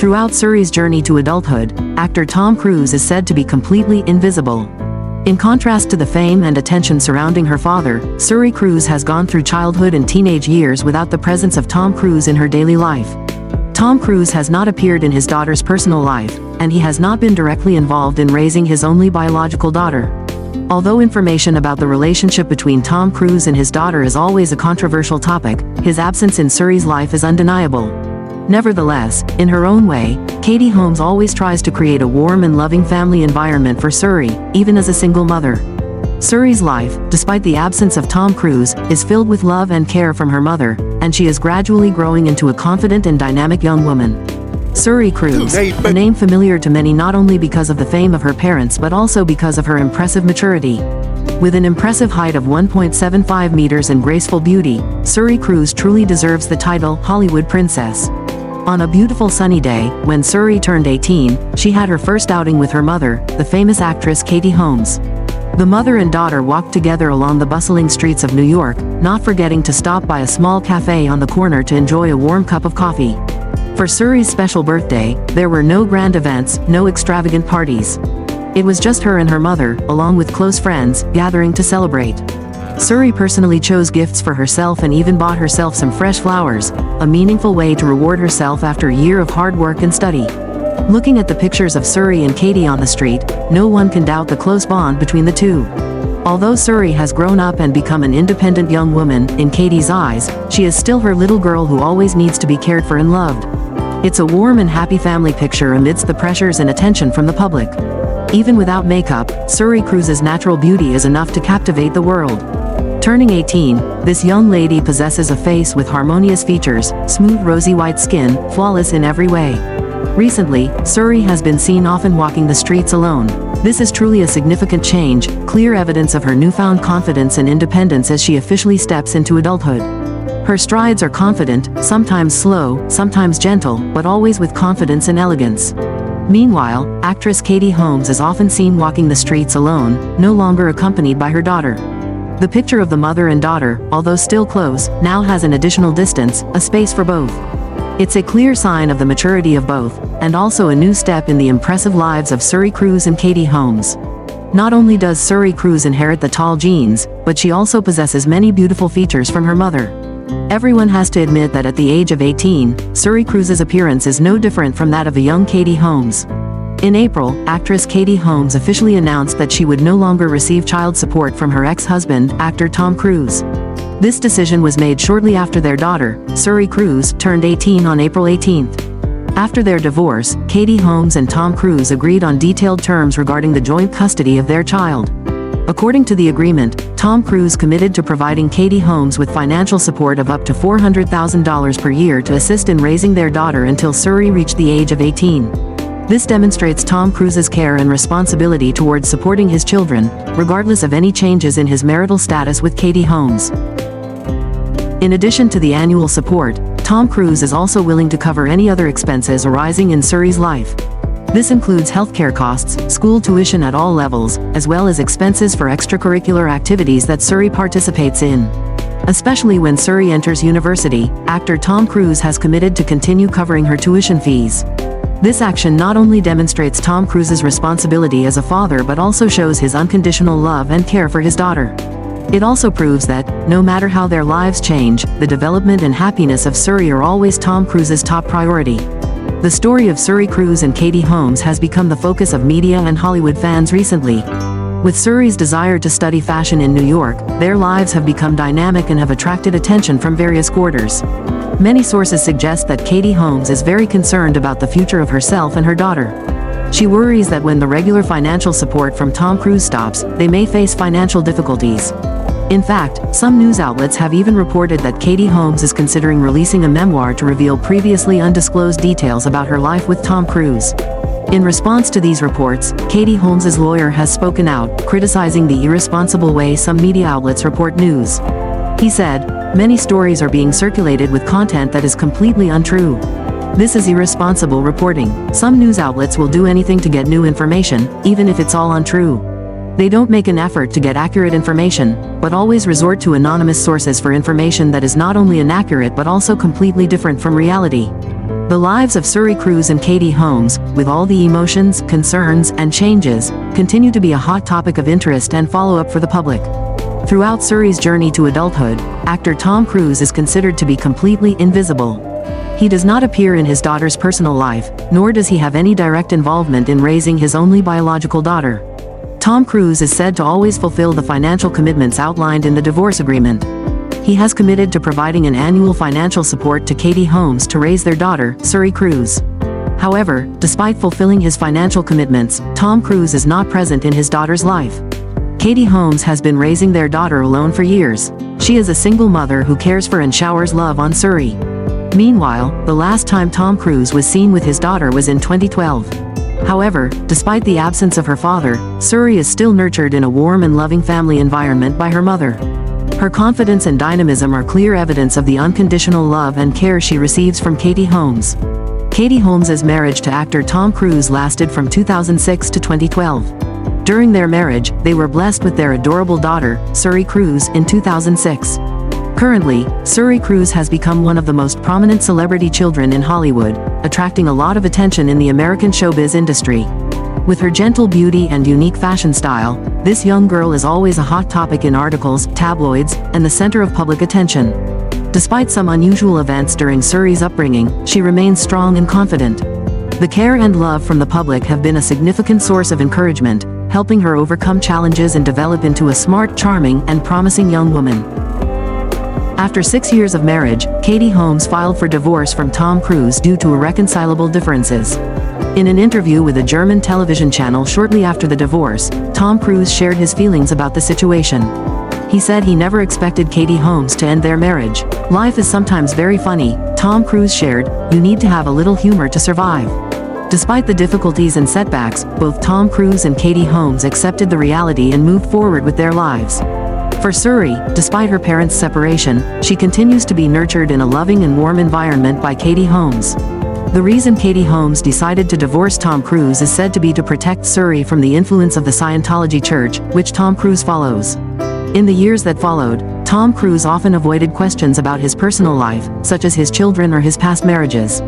Throughout Suri's journey to adulthood, actor Tom Cruise is said to be completely invisible. In contrast to the fame and attention surrounding her father, Suri Cruise has gone through childhood and teenage years without the presence of Tom Cruise in her daily life. Tom Cruise has not appeared in his daughter's personal life, and he has not been directly involved in raising his only biological daughter. Although information about the relationship between Tom Cruise and his daughter is always a controversial topic, his absence in Suri's life is undeniable. Nevertheless, in her own way, Katie Holmes always tries to create a warm and loving family environment for Suri, even as a single mother. Suri's life, despite the absence of Tom Cruise, is filled with love and care from her mother, and she is gradually growing into a confident and dynamic young woman. Suri Cruise, a name familiar to many not only because of the fame of her parents but also because of her impressive maturity. With an impressive height of 1.75 meters and graceful beauty, Suri Cruise truly deserves the title Hollywood Princess. On a beautiful sunny day, when Suri turned 18, she had her first outing with her mother, the famous actress Katie Holmes. The mother and daughter walked together along the bustling streets of New York, not forgetting to stop by a small cafe on the corner to enjoy a warm cup of coffee. For Suri's special birthday, there were no grand events, no extravagant parties. It was just her and her mother, along with close friends, gathering to celebrate. Suri personally chose gifts for herself and even bought herself some fresh flowers, a meaningful way to reward herself after a year of hard work and study. Looking at the pictures of Suri and Katie on the street, no one can doubt the close bond between the two. Although Suri has grown up and become an independent young woman, in Katie's eyes, she is still her little girl who always needs to be cared for and loved. It's a warm and happy family picture amidst the pressures and attention from the public. Even without makeup, Suri Cruise's natural beauty is enough to captivate the world. Turning 18, this young lady possesses a face with harmonious features, smooth rosy white skin, flawless in every way. Recently, Suri has been seen often walking the streets alone. This is truly a significant change, clear evidence of her newfound confidence and independence as she officially steps into adulthood. Her strides are confident, sometimes slow, sometimes gentle, but always with confidence and elegance. Meanwhile, actress Katie Holmes is often seen walking the streets alone, no longer accompanied by her daughter. The picture of the mother and daughter, although still close, now has an additional distance, a space for both. It's a clear sign of the maturity of both, and also a new step in the impressive lives of Suri Cruise and Katie Holmes. Not only does Suri Cruise inherit the tall genes, but she also possesses many beautiful features from her mother. Everyone has to admit that at the age of 18, Suri Cruise's appearance is no different from that of a young Katie Holmes. In April, actress Katie Holmes officially announced that she would no longer receive child support from her ex-husband, actor Tom Cruise. This decision was made shortly after their daughter, Suri Cruise, turned 18 on April 18. After their divorce, Katie Holmes and Tom Cruise agreed on detailed terms regarding the joint custody of their child. According to the agreement, Tom Cruise committed to providing Katie Holmes with financial support of up to $400,000 per year to assist in raising their daughter until Suri reached the age of 18. This demonstrates Tom Cruise's care and responsibility towards supporting his children, regardless of any changes in his marital status with Katie Holmes. In addition to the annual support, Tom Cruise is also willing to cover any other expenses arising in Suri's life. This includes healthcare costs, school tuition at all levels, as well as expenses for extracurricular activities that Suri participates in. Especially when Suri enters university, actor Tom Cruise has committed to continue covering her tuition fees. This action not only demonstrates Tom Cruise's responsibility as a father but also shows his unconditional love and care for his daughter. It also proves that, no matter how their lives change, the development and happiness of Suri are always Tom Cruise's top priority. The story of Suri Cruise and Katie Holmes has become the focus of media and Hollywood fans recently. With Suri's desire to study fashion in New York, their lives have become dynamic and have attracted attention from various quarters. Many sources suggest that Katie Holmes is very concerned about the future of herself and her daughter. She worries that when the regular financial support from Tom Cruise stops, they may face financial difficulties. In fact, some news outlets have even reported that Katie Holmes is considering releasing a memoir to reveal previously undisclosed details about her life with Tom Cruise. In response to these reports, Katie Holmes' lawyer has spoken out, criticizing the irresponsible way some media outlets report news. He said, "Many stories are being circulated with content that is completely untrue. This is irresponsible reporting. Some news outlets will do anything to get new information, even if it's all untrue. They don't make an effort to get accurate information, but always resort to anonymous sources for information that is not only inaccurate but also completely different from reality. The lives of Suri Cruise and Katie Holmes, with all the emotions, concerns, and changes, continue to be a hot topic of interest and follow-up for the public. Throughout Suri's journey to adulthood, actor Tom Cruise is considered to be completely invisible. He does not appear in his daughter's personal life, nor does he have any direct involvement in raising his only biological daughter. Tom Cruise is said to always fulfill the financial commitments outlined in the divorce agreement. He has committed to providing an annual financial support to Katie Holmes to raise their daughter, Suri Cruise. However, despite fulfilling his financial commitments, Tom Cruise is not present in his daughter's life. Katie Holmes has been raising their daughter alone for years. She is a single mother who cares for and showers love on Suri. Meanwhile, the last time Tom Cruise was seen with his daughter was in 2012. However, despite the absence of her father, Suri is still nurtured in a warm and loving family environment by her mother. Her confidence and dynamism are clear evidence of the unconditional love and care she receives from Katie Holmes. Katie Holmes' marriage to actor Tom Cruise lasted from 2006 to 2012. During their marriage, they were blessed with their adorable daughter, Suri Cruise, in 2006. Currently, Suri Cruise has become one of the most prominent celebrity children in Hollywood, attracting a lot of attention in the American showbiz industry. With her gentle beauty and unique fashion style, this young girl is always a hot topic in articles, tabloids, and the center of public attention. Despite some unusual events during Suri's upbringing, she remains strong and confident. The care and love from the public have been a significant source of encouragement, helping her overcome challenges and develop into a smart, charming, and promising young woman. After 6 years of marriage, Katie Holmes filed for divorce from Tom Cruise due to irreconcilable differences. In an interview with a German television channel shortly after the divorce, Tom Cruise shared his feelings about the situation. He said he never expected Katie Holmes to end their marriage. "Life is sometimes very funny," Tom Cruise shared. "You need to have a little humor to survive." Despite the difficulties and setbacks, both Tom Cruise and Katie Holmes accepted the reality and moved forward with their lives. For Suri, despite her parents' separation, she continues to be nurtured in a loving and warm environment by Katie Holmes. The reason Katie Holmes decided to divorce Tom Cruise is said to be to protect Suri from the influence of the Scientology church, which Tom Cruise follows. In the years that followed, Tom Cruise often avoided questions about his personal life, such as his children or his past marriages.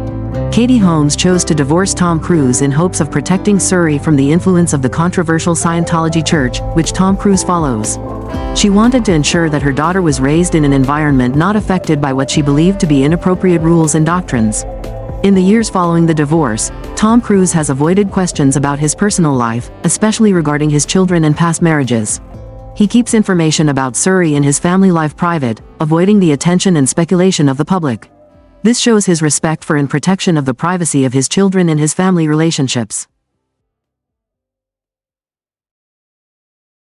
Katie Holmes chose to divorce Tom Cruise in hopes of protecting Suri from the influence of the controversial Scientology church, which Tom Cruise follows. She wanted to ensure that her daughter was raised in an environment not affected by what she believed to be inappropriate rules and doctrines. In the years following the divorce, Tom Cruise has avoided questions about his personal life, especially regarding his children and past marriages. He keeps information about Suri and his family life private, avoiding the attention and speculation of the public. This shows his respect for and protection of the privacy of his children and his family relationships.